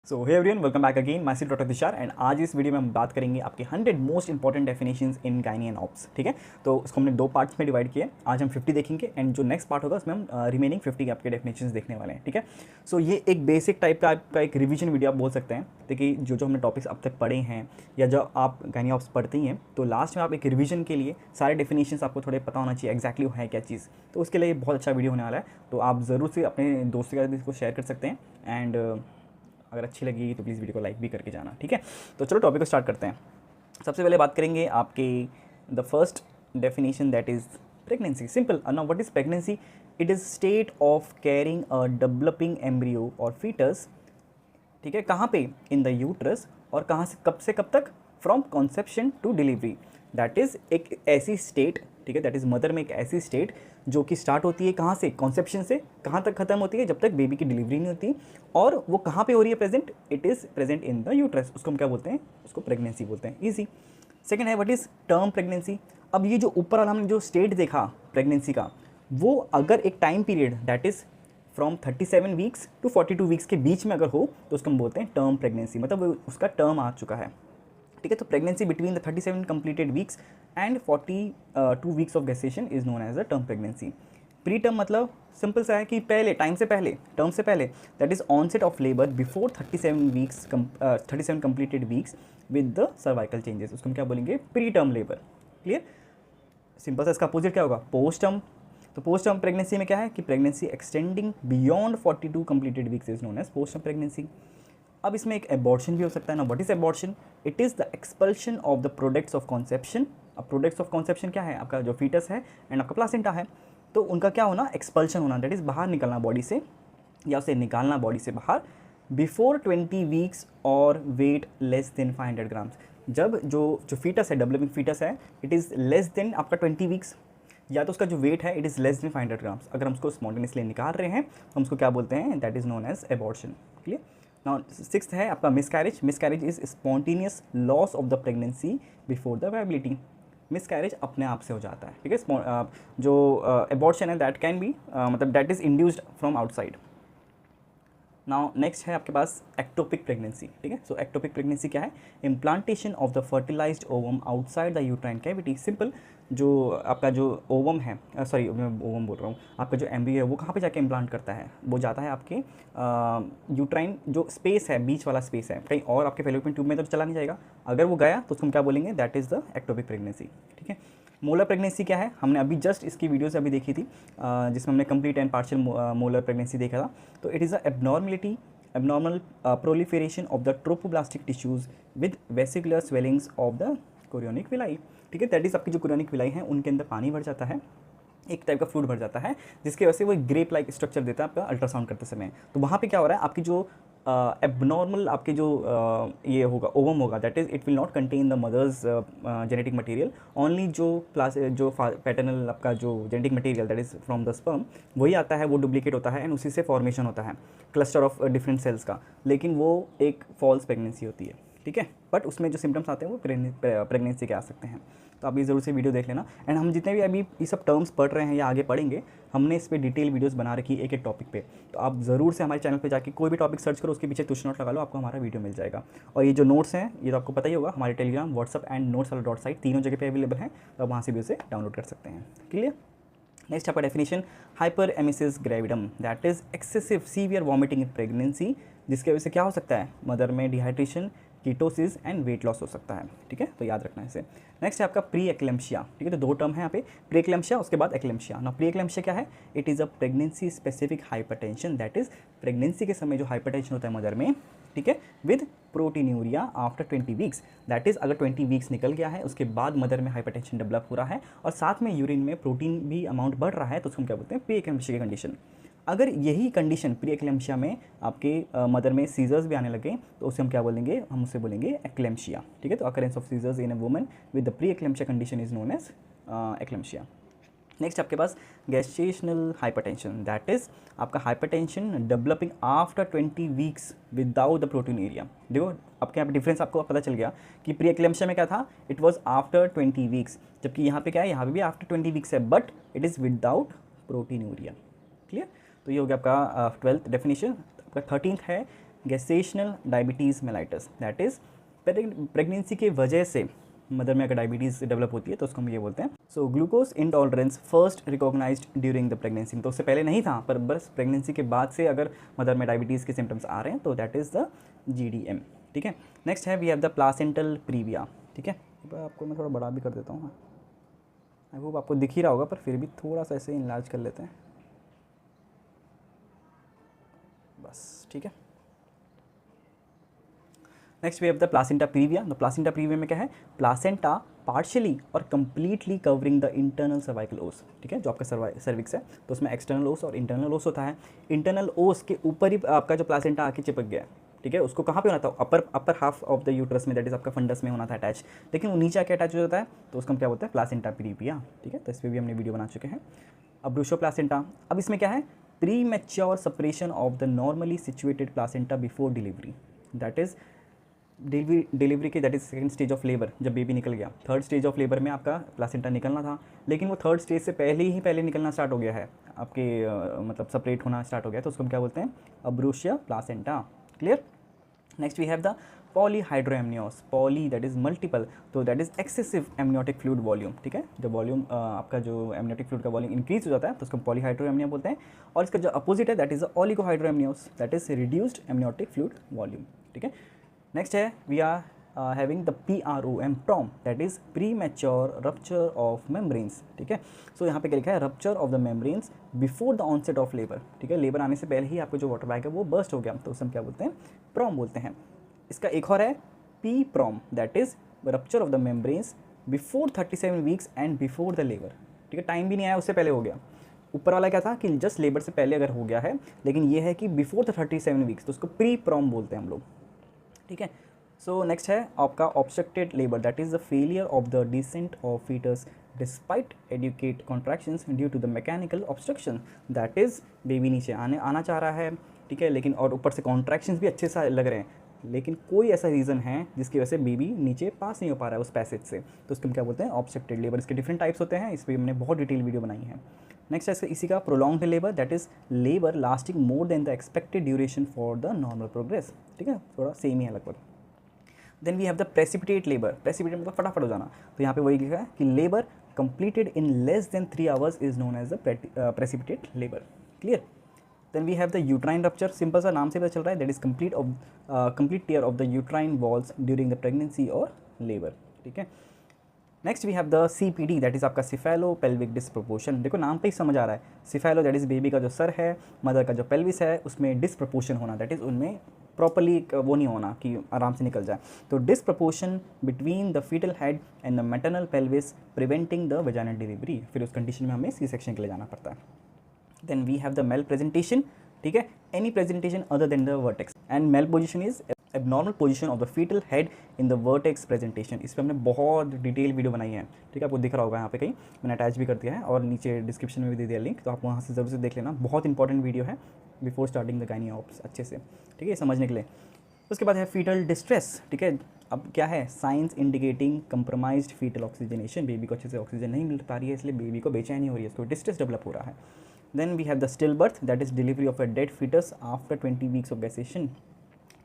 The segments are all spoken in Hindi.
So hey everyone, welcome back again. My सी डॉक्टर दिशार एंड आज इस वीडियो में हम बात करेंगे आपके 100 most important definitions in gynae and obs. ठीक है, तो उसको हमने दो पार्ट्स में डिवाइड किया। आज हम 50 देखेंगे एंड जो नेक्स्ट पार्ट होगा उसमें हम रिमेनिंग 50 के आपके डेफिनेशंस देखने वाले हैं। ठीक है, सो ये एक बेसिक टाइप का आपका एक रिवीजन वीडियो आप बोल सकते हैं। देखिए जो हमने टॉपिक्स अब तक पढ़े हैं या जो आप गायनी ऑप्स पढ़ती हैं तो लास्ट में आप एक रिवीजन के लिए सारे डेफिनेशंस आपको थोड़े पता होना चाहिए एग्जैक्टली वो है क्या चीज़। तो उसके लिए बहुत अच्छा वीडियो होने वाला है, तो आप ज़रूर से अपने दोस्तों के साथ इसको शेयर कर सकते हैं एंड अगर अच्छी लगेगी तो प्लीज़ वीडियो को लाइक भी करके जाना। ठीक है, तो चलो टॉपिक को स्टार्ट करते हैं। सबसे पहले बात करेंगे आपके the first definition that is pregnancy. Simple. Now what is pregnancy? It is state of carrying a developing embryo और फीटस। ठीक है, कहाँ पे? In the uterus. और कहाँ से कब तक? From conception to delivery. That is एक ऐसी स्टेट, ठीक है, दैट इज़ मदर में एक ऐसी स्टेट जो कि स्टार्ट होती है कहाँ से? कॉन्सेप्शन से। कहाँ तक खत्म होती है? जब तक बेबी की डिलीवरी नहीं होती। और वो कहाँ पे हो रही है present? It is present in the uterus. उसको हम क्या बोलते हैं? उसको प्रेगनेंसी बोलते हैं। ईजी। सेकेंड है व्हाट इज़ टर्म प्रेगनेंसी। अब ये जो ऊपर वाला हमने जो स्टेट देखा प्रेगनेंसी का, वो अगर एक time period that is from 37 weeks to 42 weeks के बीच में अगर हो तो उसको हम बोलते हैं टर्म प्रेगनेंसी, मतलब उसका टर्म आ चुका है। ठीक है, तो pregnancy between the 37 completed weeks and 42 weeks of gestation is known as a term pregnancy. Preterm मतलब सिंपल सा है कि पहले टाइम से पहले, टर्म से पहले, that is onset of labour before 37 completed weeks with the cervical changes. उसको हम क्या बोलेंगे? Preterm labour. Clear? Simple सा इसका अपोजिट क्या होगा? Post term. तो पोस्ट टर्म प्रेगनेंसी में क्या है कि pregnancy extending beyond 42 completed weeks is known as post term pregnancy. अब इसमें एक एबॉर्शन भी हो सकता है ना। What is abortion? It is the expulsion of the products of conception. अब प्रोडक्ट्स ऑफ कॉन्सेप्शन क्या है? आपका जो फीटस है एंड आपका प्लासेंटा है, तो उनका क्या होना? एक्सपल्शन होना, दैट इज़ बाहर निकलना बॉडी से या उसे निकालना बॉडी से बाहर बिफोर 20 वीक्स और वेट लेस देन 500 ग्राम्स। जब जो फीटस है, डेवलपिंग फीटस है, इट इज़ लेस देन आपका 20 वीक्स, या तो उसका जो वेट है it is less then 500 grams. अगर हम उसको स्पॉन्टेनियसली निकाल रहे हैं तो हम उसको क्या बोलते हैं? That is known as abortion. Clear? Now sixth है आपका miscarriage. Miscarriage is spontaneous loss of the pregnancy before the viability. Miscarriage अपने आप से हो जाता है। ठीक है, जो एबॉर्शन है दैट कैन बी मतलब that is induced from outside. Now next है आपके पास एक्टोपिक प्रेगनेंसी। ठीक है, सो एक्टोपिक प्रेगनेंसी क्या है? Implantation of the fertilised ovum outside the uterine cavity. Simple. जो आपका जो ओवम है, सॉरी मैं ओवम बोल रहा हूँ, आपका जो एम्ब्रियो है वो कहाँ पे जाके इम्प्लांट करता है? वो जाता है आपके यूट्राइन जो स्पेस है, बीच वाला स्पेस है, कहीं और आपके फेलोपियन ट्यूब में तो चला नहीं जाएगा। अगर वो गया तो उसको हम क्या बोलेंगे? That is the ectopic pregnancy. ठीक है, मोलर प्रेगनेंसी क्या है? हमने अभी जस्ट इसकी वीडियोस अभी देखी थी जिसमें हमने complete and partial molar pregnancy देखा था। तो it is a abnormal proliferation of the ट्रोपोब्लास्टिक tissues with vesicular swellings of the chorionic villi. ठीक है, दैट इज़ आपकी जो कोरियोनिक विलाई है उनके अंदर पानी भर जाता है, एक टाइप का फ्लूइड भर जाता है, जिसकी वजह से वो ग्रेप लाइक स्ट्रक्चर देता है आपका अल्ट्रासाउंड करते समय। तो वहाँ पे क्या हो रहा है? आपकी जो एबनॉर्मल आपके जो ये होगा ओवम होगा, that is it will not contain the mother's genetic material, only जो पैटर्नल आपका जो genetic material that is from the sperm वही आता है, वो डुप्लीकेट होता है एंड उसी से फॉर्मेशन होता है क्लस्टर ऑफ डिफरेंट सेल्स का। लेकिन वो एक फॉल्स प्रेगनेंसी होती है। ठीक है, बट उसमें जो सिम्टम्स आते हैं वो प्रेगनेंसी के आ सकते हैं। तो आप ये ज़रूर से वीडियो देख लेना। एंड हम जितने भी अभी ये सब टर्म्स पढ़ रहे हैं या आगे पढ़ेंगे, हमने इस पर डिटेल वीडियोस बना रखी एक एक टॉपिक पे। तो आप ज़रूर से हमारे चैनल पे जाके कोई भी टॉपिक सर्च करो, उसके पीछे तुच्छ नोट लगा लो, आपको हमारा वीडियो मिल जाएगा। और ये जो नोट्स हैं ये तो आपको पता ही होगा, हमारे टेलीग्राम, व्हाट्सअप एंड नोट्स वाला साइट तीनों जगह पे अवेलेबल है, तो आप वहाँ से भी उसे डाउनलोड कर सकते हैं। क्लियर? नेक्स्ट आपका definition hyperemesis gravidarum, that is excessive severe vomiting in pregnancy, जिसकी वजह से क्या हो सकता है? मदर में dehydration, ketosis and weight loss हो सकता है। ठीक है, तो याद रखना है इसे। नेक्स्ट है आपका प्री एक्लेम्शिया। ठीक है, तो दो टर्म है यहाँ पे, प्री एक्लेम्शिया उसके बाद एक्लेम्शिया। ना प्री एक्लेम्शिया क्या है? It is a pregnancy specific hypertension, that is pregnancy के समय जो हाइपरटेंशन होता है मदर में, ठीक है, with proteinuria after 20 weeks. That is अगर 20 वीक्स निकल गया है उसके बाद मदर में हाइपरटेंशन डेवलप हो रहा है और साथ में यूरिन में प्रोटीन भी अमाउंट बढ़ रहा है, तो उसको हम क्या बोलते हैं? प्री एक्लेम्शिया की कंडीशन। अगर यही कंडीशन प्री एक्लेम्शिया में आपके मदर में सीजर्स भी आने लगे तो उसे हम क्या बोलेंगे? हम उसे बोलेंगे एक्लेम्शिया। ठीक है, तो occurrence of seizures in a woman with the pre eclampsia condition is known as eclampsia. Next आपके पास गैस्टेशनल हाइपरटेंशन, दैट इज़ आपका hypertension developing after 20 weeks without the proteinuria. देखो आपके यहाँ पे डिफरेंस आपको पता चल गया कि प्री एक्लेम्शिया में क्या था? इट वाज आफ्टर 20 वीक्स, जबकि यहाँ पे क्या है? यहाँ पे भी आफ्टर 20 वीक्स है, but it is without protein area. Clear? तो ये हो गया आपका 12th डेफिनेशन। आपका 13th है gestational diabetes mellitus, that is pregnancy के वजह से मदर में अगर डायबिटीज़ डेवलप होती है तो उसको हम ये बोलते हैं। So glucose intolerance first recognised during the pregnancy, तो उससे पहले नहीं था पर बस प्रेगनेंसी के बाद से अगर मदर में डायबिटीज़ के सिम्टम्स आ रहे हैं तो दैट इज़ द GDM, ठीक है। नेक्स्ट है we have the placental praevia, ठीक है। आपको मैं थोड़ा बड़ा भी कर देता हूँ, आई होप आपको दिख ही रहा होगा पर फिर भी थोड़ा सा ऐसे इनलार्ज कर लेते हैं, बस ठीक है। Next we have the placenta praevia. The placenta praevia में क्या है, प्लासेंटा पार्शियली और completely covering the internal cervical os, ठीक है, जो आपका सर्विक्स है तो उसमें एक्सटर्नल ओस और इंटरनल ओस होता है। इंटरनल ओस के ऊपर ही आपका जो प्लासेंटा आके चिपक गया है, ठीक है, उसको कहाँ पे होना था, upper half of the uterus में, दैट इज आपका फंडस में होना था अटैच, लेकिन वो नीचे आके अटैच हो जाता है तो उसका हम क्या बोलते हैं, प्लासेंटा प्रीविया, ठीक है। तो इस पर भी हमने वीडियो बना चुके हैं। अब ब्रूशो प्लासेंटा, अब इसमें क्या है, premature separation of the normally situated placenta before delivery, that is delivery की, that is second stage of labour, जब बेबी निकल गया। थर्ड स्टेज ऑफ लेबर में आपका प्लासेंटा निकलना था, लेकिन वो थर्ड स्टेज से पहले निकलना स्टार्ट हो गया है, आपके मतलब सेपरेट होना स्टार्ट हो गया है, तो उसको हम क्या बोलते हैं, abruptio placenta, clear. Next we have the polyhydramnios, poly that is multiple, तो that is excessive amniotic fluid volume, ठीक है, जब वॉल्यूम आपका जो एमनियोटिक फ्लूइड का वॉल्यूम इंक्रीज हो जाता है तो उसको पॉलीहाइड्रोएमनिया बोलते हैं। और इसका जो अपोजिट है that is oligohydramnios, that is reduced amniotic fluid volume, ठीक है। नेक्स्ट है we are having the PROM, PROM that is premature rupture of membranes, ठीक है। सो यहाँ पे क्या लिखा है, rupture of the membranes before the onset of labour, ठीक है, लेबर आने से पहले ही आपका जो वाटर बैग है वो बर्स्ट हो गया, तो उसे हम क्या बोलते हैं, PROM बोलते हैं। इसका एक और है PPROM, that is rupture of the membranes before 37 weeks and before the labour, ठीक है, टाइम भी नहीं आया उससे पहले हो गया। ऊपर वाला क्या था कि जस्ट लेबर से पहले अगर हो गया है, लेकिन ये है कि बिफोर द 37 वीक्स, तो उसको PPROM बोलते हैं हम लोग, ठीक है। सो नेक्स्ट है आपका obstructed labour, that is the failure of the descent of foetus despite adequate contractions due to the mechanical obstruction, that is baby नीचे आना चाह रहा है, ठीक है, लेकिन और ऊपर से कॉन्ट्रैक्शंस भी अच्छे से लग रहे हैं, लेकिन कोई ऐसा रीज़न है जिसकी वजह से बेबी नीचे पास नहीं हो पा रहा है उस पैसेज से, तो उसको हम क्या बोलते हैं, ऑब्स्ट्रक्टेड लेबर। इसके डिफरेंट टाइप्स होते हैं, इस पर हमने बहुत डिटेल वीडियो बनाई है। नेक्स्ट है इसी का prolonged labour, that is labour lasting more than the expected duration for the normal progress, ठीक है, थोड़ा सेम ही है लगभग। Then we have the precipitate labour, precipitate मतलब फटाफट हो जाना, तो यहाँ पे वही लिखा है कि labour completed in less than 3 hours is known as the precipitate labour, clear. Then we have the uterine rupture, simple सा नाम से पता चल रहा है, that is complete tear of the uterine walls during the pregnancy और लेबर, ठीक है। Next we have the CPD, that is आपका सिफेलो पेल्विक डिस्प्रपोर्शन, देखो नाम पे ही समझ आ रहा है, सिफेलो दैट इज बेबी का जो सर है, मदर का जो पेल्विस है उसमें डिस्प्रपोर्शन होना, दैट इज उनमें प्रॉपरली वो नहीं होना कि आराम से निकल जाए, तो disproportion between the fetal head and the maternal pelvis preventing the vaginal delivery, फिर उस कंडीशन में हमें C-सेक्शन के लिए जाना पड़ता है। Then we have the malpresentation, ठीक है, any presentation other than the vertex, and malposition is abnormal position of the fetal head in the vertex presentation, इस पर हमने बहुत डिटेल वीडियो बनाई है, ठीक है, आपको दिख रहा होगा यहाँ पे कहीं, मैंने अटैच भी कर दिया है और नीचे डिस्क्रिप्शन में भी दे दिया लिंक, तो आप वहाँ से ज़रूर से देख लेना, बहुत इंपॉर्टेंट वीडियो है before starting the gynae ops, अच्छे से, ठीक है, समझने के लिए। उसके बाद है फीटल डिस्ट्रेस, ठीक है, अब क्या है, signs indicating compromised foetal oxygenation, baby को अच्छे से ऑक्सीजन नहीं मिल पा रही है, इसलिए बेबी को बेचैनी हो रही है, इसको डिस्ट्रेस डेवलप हो रहा है। Then we have the stillbirth, that is delivery of a dead foetus after 20 weeks of gestation,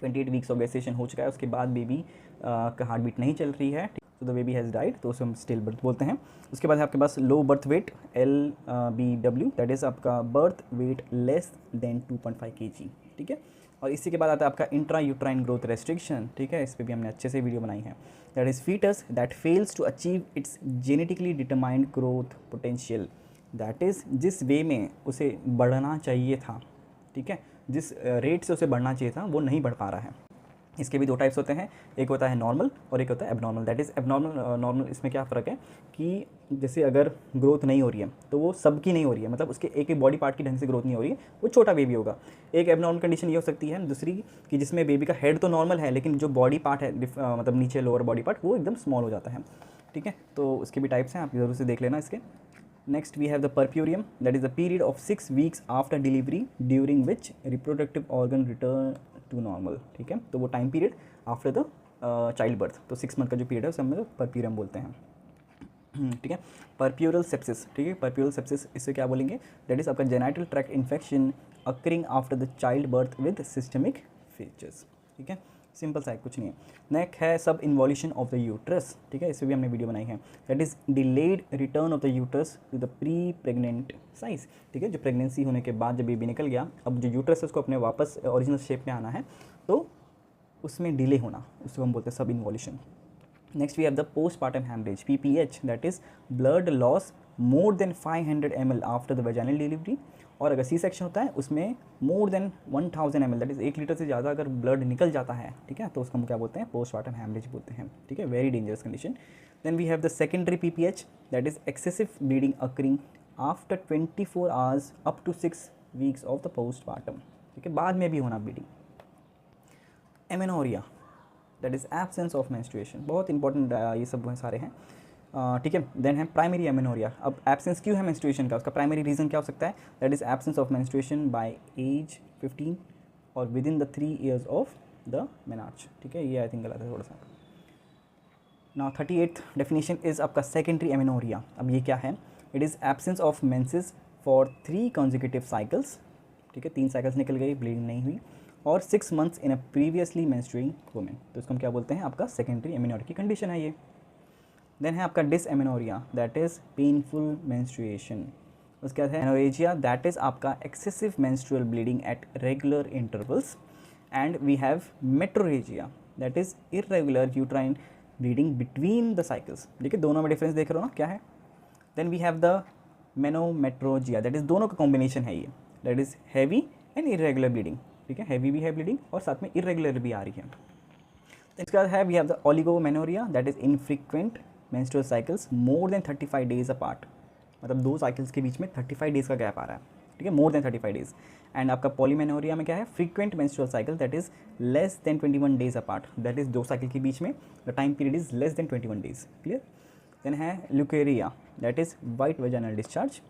28 weeks of gestation हो चुका है, उसके बाद बेबी का हार्ट बीट नहीं चल रही है, तो द बेबी हैज़ डाइड, तो उसे हम स्टिल बर्थ बोलते हैं। उसके बाद है आपके पास low birth weight LBW, that is आपका birth weight less than 2.5 kg, ठीक है। और इसी के बाद आता है आपका इंट्रा यूट्राइन ग्रोथ रेस्ट्रिक्शन, ठीक है, इस पर भी हमने अच्छे से वीडियो बनाई है, that is foetus that fails to achieve its genetically determined growth potential, that is जिस वे में उसे बढ़ना चाहिए था, ठीक है, जिस रेट से उसे बढ़ना चाहिए था वो नहीं बढ़ पा रहा है। इसके भी 2 टाइप्स होते हैं, एक होता है नॉर्मल और एक होता है abnormal, that is abnormal normal, इसमें क्या फ़र्क है कि जैसे अगर ग्रोथ नहीं हो रही है तो वो सबकी नहीं हो रही है, मतलब उसके एक बॉडी पार्ट की ढंग से ग्रोथ नहीं हो रही है, वो छोटा बेबी होगा। एक एबनॉर्मल कंडीशन ये हो सकती है, दूसरी कि जिसमें बेबी का हेड तो नॉर्मल है लेकिन जो बॉडी पार्ट है मतलब नीचे लोअर बॉडी पार्ट वो एकदम स्मॉल हो जाता है, ठीक है, तो उसके भी टाइप्स हैं, आप ज़रूर से देख लेना इसके। Next we have the puerperium, that is the period of 6 weeks after delivery during which reproductive organ return to normal, ठीक है, तो वो time period after the child birth, तो 6 मंथ का जो पीरियड है उसे हम puerperium बोलते हैं, ठीक है। पर्प्यूरल सेप्सिस, ठीक है, पर्प्यूरल सेप्सिस इससे क्या बोलेंगे, दैट इज़ आपका genital tract infection occurring after the child birth with systemic features, ठीक है, सिंपल सा है, कुछ नहीं है। नेक्स्ट है सब इन्वॉल्यूशन ऑफ द यूट्रस, ठीक है, इस पर भी हमने वीडियो बनाई है। That is delayed return of the uterus to the pre pregnant size, ठीक है, जो प्रेगनेंसी होने के बाद जब बेबी निकल गया, अब जो यूट्रस है उसको अपने वापस ओरिजिनल शेप में आना है, तो उसमें डिले होना, उसको हम बोलते हैं सब involution. Next we have the postpartum haemorrhage, PPH, that is blood loss more than 500 ml after the vaginal delivery, और अगर सी सेक्शन होता है उसमें more than 1000 ml, that is 1 litre से ज़्यादा अगर ब्लड निकल जाता है, ठीक है, तो उसको हम क्या बोलते हैं, पोस्टपार्टम हैमरेज बोलते हैं, ठीक है, very dangerous condition. Then we have the secondary PPH, that is excessive bleeding occurring after 24 hours up to 6 weeks of the postpartum, ठीक है, बाद में भी होना bleeding. Amenorrhoea, that is absence of menstruation, बहुत इंपॉर्टेंट ये सब सारे हैं, ठीक है। देन है प्राइमरी एमेनोरिया, अब एब्सेंस क्यों है मेंस्ट्रुएशन का, उसका प्राइमरी रीज़न क्या हो सकता है, that is absence of menstruation by age 15 और within the 3 years of the menarche, ठीक है, ये आई थिंक गलत है थोड़ा सा। नाउ 38th डेफिनेशन इज़ आपका सेकेंडरी एमेनोरिया। अब ये क्या है, it is absence of menses for 3 consecutive cycles, ठीक है, 3 साइकिल्स निकल गई, ब्लीडिंग नहीं हुई, और 6 months इन अ प्रीवियसली मेंस्ट्रुइंग वुमेन, तो इसको हम क्या बोलते हैं, आपका सेकेंडरी एमेनोरिया की कंडीशन है ये। देन है आपका dysmenorrhoea, that is painful menstruation. उसके बाद है एनोरेजिया, दैट इज़ आपका excessive menstrual bleeding at regular intervals. And we have metrorrhagia, that is irregular uterine bleeding between the cycles, ठीक है, दोनों में डिफरेंस देख रहे हो ना क्या है। Then we have the menometrorrhagia, that is दोनों का कॉम्बिनेशन है ये, that is heavy and irregular bleeding, ठीक है, हैवी भी है ब्लीडिंग और साथ में इरेगुलर भी आ रही है। इसके बाद है we have the oligomenorrhoea, that is infrequent menstrual cycles more than 35 days apart, मतलब 2 साइकिल्स के बीच में 35 days का गैप आ रहा है, ठीक है, मोर देन 35 days। एंड आपका पॉलीमेनोरिया में क्या है, frequent menstrual cycle, that is less than 21 days apart, that is 2 cycle के बीच में the time period is less than 21 days, clear. Then है leucorrhoea, that is white vaginal discharge.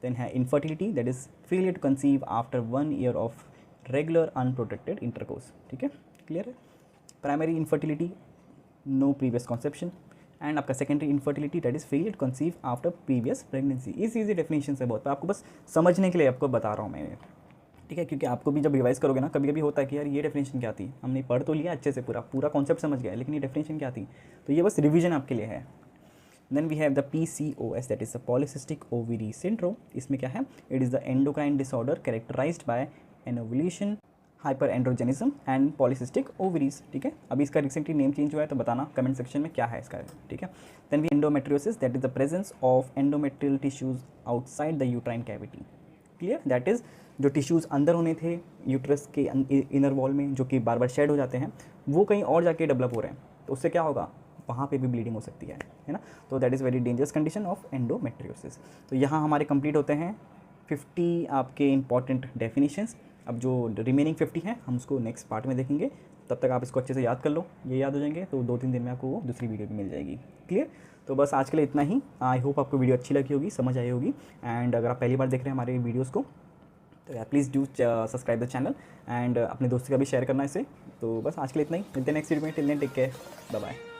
Then है infertility, that is failure to conceive after 1 year of regular unprotected intercourse, ठीक है, क्लियर है। Primary infertility, no previous conception, and आपका secondary infertility, that is failure to conceive after previous pregnancy. Easy definition है बहुत, आपको बस समझने के लिए आपको बता रहा हूँ मैं, ठीक है, क्योंकि आपको भी जब रिवाइज करोगे ना, कभी कभी होता है कि यार ये डेफिनेशन क्या थी, हमने पढ़ तो लिया अच्छे से, पूरा कॉन्सेप्ट समझ गया, लेकिन ये डेफिनेशन क्या थी, तो ये बस रिविजन आपके लिए है। Then we have the PCOS, that is the polycystic ovary syndrome. इसमें क्या है, it is the endocrine disorder characterised by anovulation, hyperandrogenism and polycystic ovaries, ठीक है। अभी इसका रिसेंटली नेम चेंज हुआ है, तो बताना कमेंट सेक्शन में क्या है इसका, ठीक है। Then we endometriosis, that is the presence of endometrial tissues outside the uterine cavity, clear, that is जो टिश्यूज़ अंदर होने थे यूट्रस के इनर वॉल में, जो कि बार बार शेड हो जाते हैं, वो कहीं और जाके डेवलप हो रहे हैं, तो उससे क्या होगा, वहाँ पे भी ब्लीडिंग हो सकती है ना, तो that is very dangerous condition of endometriosis. तो यहाँ हमारे कंप्लीट होते हैं 50 आपके इंपॉर्टेंट डेफिनेशंस। अब जो रिमेनिंग 50 हैं हम उसको नेक्स्ट पार्ट में देखेंगे, तब तक आप इसको अच्छे से याद कर लो, ये याद हो जाएंगे तो 2-3 दिन में आपको वो दूसरी वीडियो भी मिल जाएगी, क्लियर। तो बस आज के लिए इतना ही, आई होप आपको वीडियो अच्छी लगी होगी, समझ आई होगी। एंड अगर आप पहली बार देख रहे हैं हमारे वीडियोज़ को, तो यार please do subscribe the channel and अपने दोस्तों का भी शेयर करना इसे। तो बस आज के लिए इतना ही, मिलते हैं नेक्स्ट वीडियो में, till then take care, bye bye.